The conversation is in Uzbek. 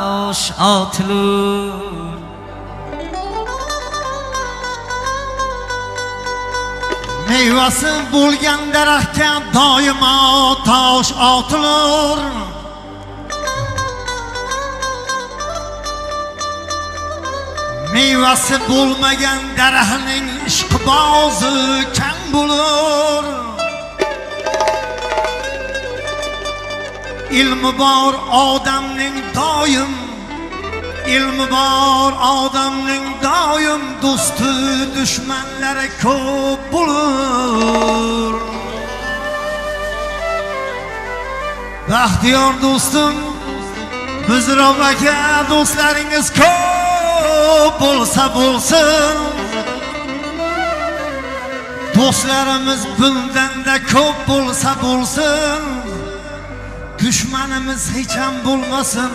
Tosh otilur mevasi bo'lgan daraxtga doimo tosh otilur. Mevasi bo'lmagan daraxtning ishqibozi kam bo'lur. Ilmi bor odamning doim, ilmi bor odamning doim do'sti dushmanlari ko'p bo'lur. Baxtiyor do'stim, Bizrob aka, do'stlaringiz ko'p bo'lsa bo'lsin. Do'stlarimiz bundanda ko'p bo'lsa bo'lsin. Düşmanımız hech ham bo'lmasin.